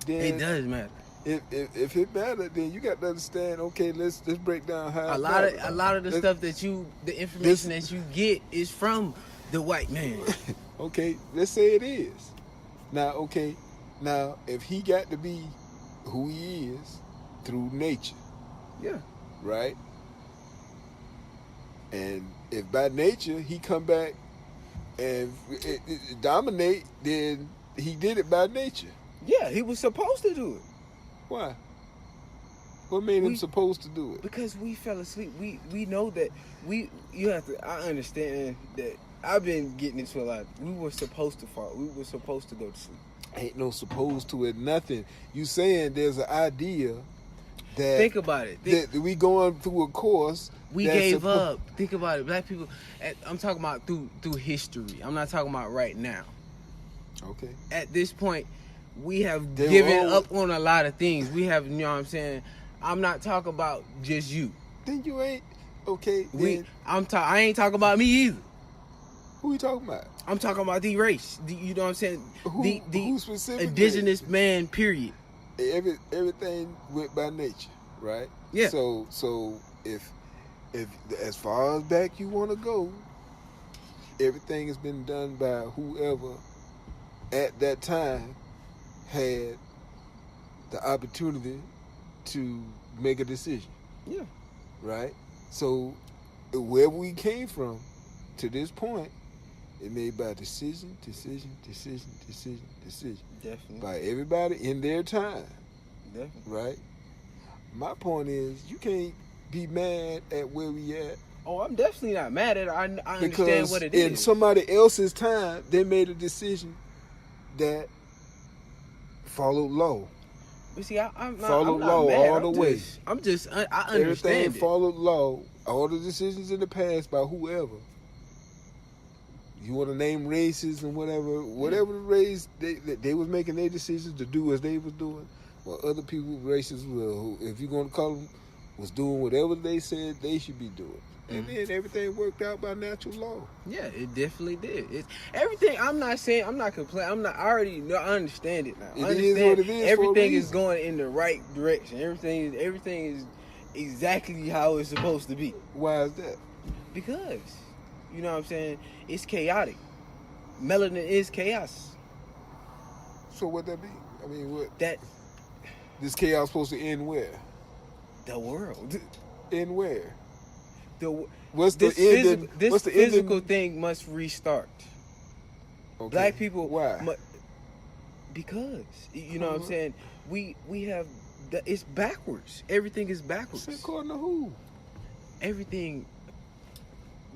[SPEAKER 1] then
[SPEAKER 2] It does matter.
[SPEAKER 1] If it matter, then you got to understand. Okay, let's break down how
[SPEAKER 2] A lot of the stuff that the information that you get is from the white man.
[SPEAKER 1] Okay, let's say it is. Now, if he got to be who he is through nature,
[SPEAKER 2] Yeah.
[SPEAKER 1] right? And if by nature he come back and it dominate, then he did it by nature.
[SPEAKER 2] Yeah, he was supposed to do it.
[SPEAKER 1] Why? What made him supposed to do it?
[SPEAKER 2] Because we fell asleep. We know that I understand that I've been getting into a lot. We were supposed to fall. We were supposed to go to sleep.
[SPEAKER 1] Ain't no supposed to it, nothing. You saying there's an idea that
[SPEAKER 2] Think about it.
[SPEAKER 1] that we going through a course.
[SPEAKER 2] We
[SPEAKER 1] that's
[SPEAKER 2] gave up. Think about it. Black people. I'm talking about through history. I'm not talking about right now.
[SPEAKER 1] Okay.
[SPEAKER 2] At this point, we have
[SPEAKER 1] They
[SPEAKER 2] given
[SPEAKER 1] were
[SPEAKER 2] up on a lot of things. We have, you know what I'm saying? I'm not talking about just you.
[SPEAKER 1] Then you ain't okay. Then
[SPEAKER 2] I ain't talking about me either.
[SPEAKER 1] who you talking about?
[SPEAKER 2] I'm talking about the race. You know what I'm saying? The
[SPEAKER 1] Who specifically?
[SPEAKER 2] indigenous man, period.
[SPEAKER 1] Everything went by nature, right?
[SPEAKER 2] Yeah.
[SPEAKER 1] So if as far as back you want to go, everything has been done by whoever at that time had the opportunity to make a decision.
[SPEAKER 2] Yeah.
[SPEAKER 1] Right? So where we came from to this point, it made by decision.
[SPEAKER 2] Definitely.
[SPEAKER 1] By everybody in their time.
[SPEAKER 2] Definitely.
[SPEAKER 1] Right? My point is, you can't be mad at where we at.
[SPEAKER 2] Oh, I'm definitely not mad at it. I understand
[SPEAKER 1] Because
[SPEAKER 2] what it
[SPEAKER 1] in
[SPEAKER 2] is.
[SPEAKER 1] somebody else's time, they made a decision that followed law.
[SPEAKER 2] But see, I'm not
[SPEAKER 1] Follow
[SPEAKER 2] I'm not
[SPEAKER 1] law
[SPEAKER 2] mad.
[SPEAKER 1] all the way.
[SPEAKER 2] I understand
[SPEAKER 1] Everything
[SPEAKER 2] it.
[SPEAKER 1] followed law. All the decisions in the past by whoever. You want to name races and whatever the race, they was making their decisions to do as they was doing. While other people, races, if you're going to call them, was doing whatever they said they should be doing. and then everything worked out by natural law.
[SPEAKER 2] Yeah, it definitely did. It's everything. I'm not complaining. I already know. I understand it now.
[SPEAKER 1] It is what it is.
[SPEAKER 2] Everything is going in the right direction. Everything is exactly how it's supposed to be.
[SPEAKER 1] Why is that?
[SPEAKER 2] Because, you know what I'm saying? It's chaotic. Melanin is chaos.
[SPEAKER 1] So what that be? I mean, what?
[SPEAKER 2] That
[SPEAKER 1] This chaos supposed to end where?
[SPEAKER 2] the world.
[SPEAKER 1] End where?
[SPEAKER 2] What's the ending? This physical thing must restart.
[SPEAKER 1] Okay.
[SPEAKER 2] Black people.
[SPEAKER 1] Why?
[SPEAKER 2] Because you know what I'm saying. We have. It's backwards. Everything is backwards.
[SPEAKER 1] According to who?
[SPEAKER 2] Everything.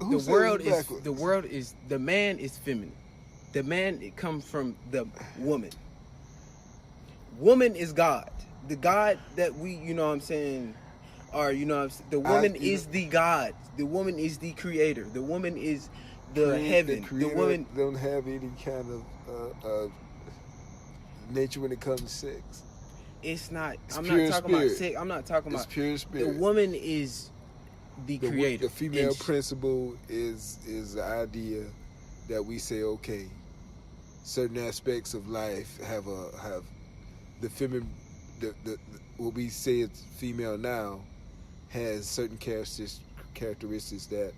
[SPEAKER 1] Who
[SPEAKER 2] the world
[SPEAKER 1] is backwards?
[SPEAKER 2] The world is the man is feminine. The man, it comes from the woman. Woman is God. The God that we, you know what I'm saying, are, you know what I'm saying, the woman is the God. The woman is the creator. The woman is the heaven. The woman
[SPEAKER 1] don't have any kind of nature when it comes to sex.
[SPEAKER 2] It's not.
[SPEAKER 1] It's
[SPEAKER 2] I'm
[SPEAKER 1] pure
[SPEAKER 2] not talking
[SPEAKER 1] spirit.
[SPEAKER 2] about sex. I'm not talking
[SPEAKER 1] It's
[SPEAKER 2] about
[SPEAKER 1] pure spirit.
[SPEAKER 2] The woman is the creator.
[SPEAKER 1] The female principle is the idea that we say, okay, certain aspects of life have the feminine, the what we say it's female now has certain characteristics that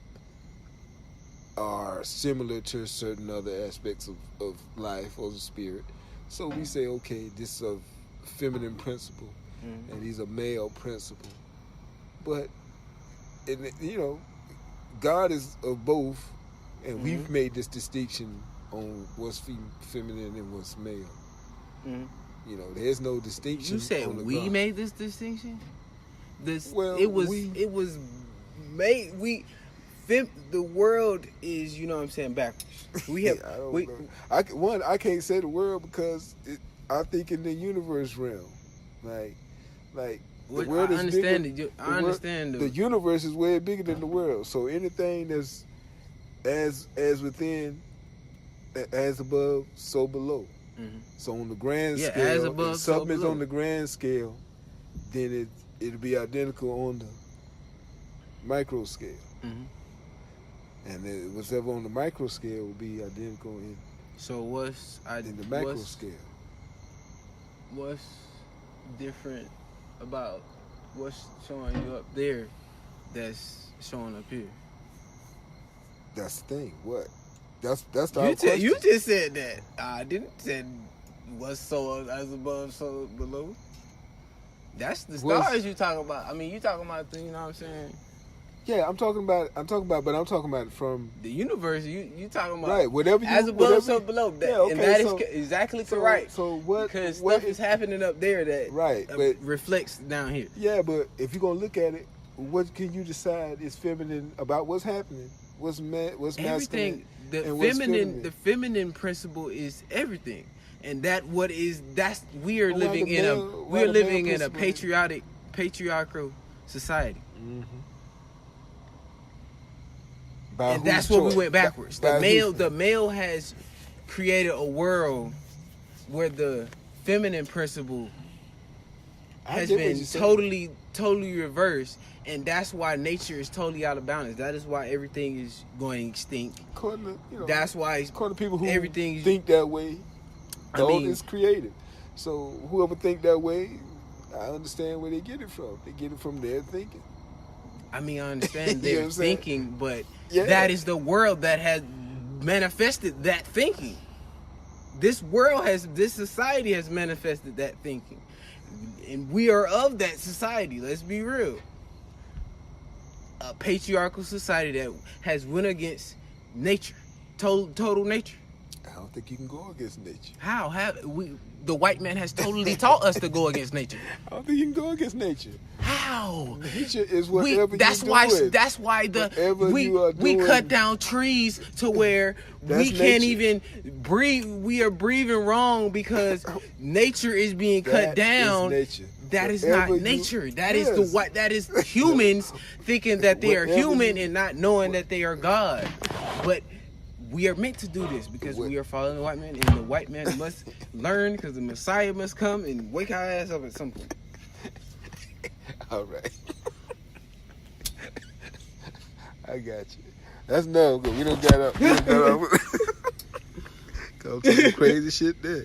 [SPEAKER 1] are similar to certain other aspects of life or the spirit. So we say, okay, this is a feminine principle, and these are male principle. But you know, God is of both, and we've made this distinction on what's feminine and what's male. You know, there's no distinction.
[SPEAKER 2] You said
[SPEAKER 1] on the
[SPEAKER 2] we
[SPEAKER 1] God.
[SPEAKER 2] made this distinction.
[SPEAKER 1] Well,
[SPEAKER 2] it was made. The world is, you know what I'm saying, backwards. We have
[SPEAKER 1] I don't know. I can't say the world because I think in the universe realm, like the world is bigger.
[SPEAKER 2] I understand.
[SPEAKER 1] The universe is way bigger than the world. So anything that's as within, as above, so below. So on the grand scale,
[SPEAKER 2] as above,
[SPEAKER 1] if something
[SPEAKER 2] so
[SPEAKER 1] is
[SPEAKER 2] below.
[SPEAKER 1] on the grand scale, then it'll be identical on the micro scale. And whatever on the micro scale will be identical in the macro scale.
[SPEAKER 2] What's different about what's showing you up there that's showing up here?
[SPEAKER 1] That's the thing. What? That's the question.
[SPEAKER 2] You just said that. I didn't say what's so as above, so below. That's the stars you talking about. I mean, you talking about the, you know what I'm saying?
[SPEAKER 1] Yeah, I'm talking about it from
[SPEAKER 2] the universe. You talking about
[SPEAKER 1] right? Whatever you
[SPEAKER 2] as above, so below. And that is exactly correct.
[SPEAKER 1] So what?
[SPEAKER 2] Because stuff is happening up there that
[SPEAKER 1] but
[SPEAKER 2] reflects down here.
[SPEAKER 1] Yeah, but if you're gonna look at it, what can you decide is feminine about what's happening? What's masculine?
[SPEAKER 2] Everything. The feminine principle is everything, and we are living in a patriarchal society. And that's what we went backwards. The male has created a world where the feminine principle has been totally reversed, and that's why nature is totally out of balance. That is why everything is going extinct. That's why
[SPEAKER 1] according to people who
[SPEAKER 2] everything
[SPEAKER 1] think that way, it's created. So whoever think that way, I understand where they get it from. They get it from their thinking.
[SPEAKER 2] I mean, I understand their thinking, but that is the world that has manifested that thinking. This society has manifested that thinking. And we are of that society, let's be real. A patriarchal society that has went against nature, total nature.
[SPEAKER 1] I don't think you can go against nature.
[SPEAKER 2] How? The white man has totally taught us to go against nature.
[SPEAKER 1] I don't think you can go against nature.
[SPEAKER 2] How?
[SPEAKER 1] Nature is whatever
[SPEAKER 2] that's why we cut down trees to where we can't even breathe. We are breathing wrong because nature is being cut down. That is not nature. That is humans thinking that they are human and not knowing that they are God. But we are meant to do this because we are following the white man, and the white man must learn because the Messiah must come and wake our ass up at some point.
[SPEAKER 1] All right. I got you. That's no, because we don't got up. Come to some crazy shit there.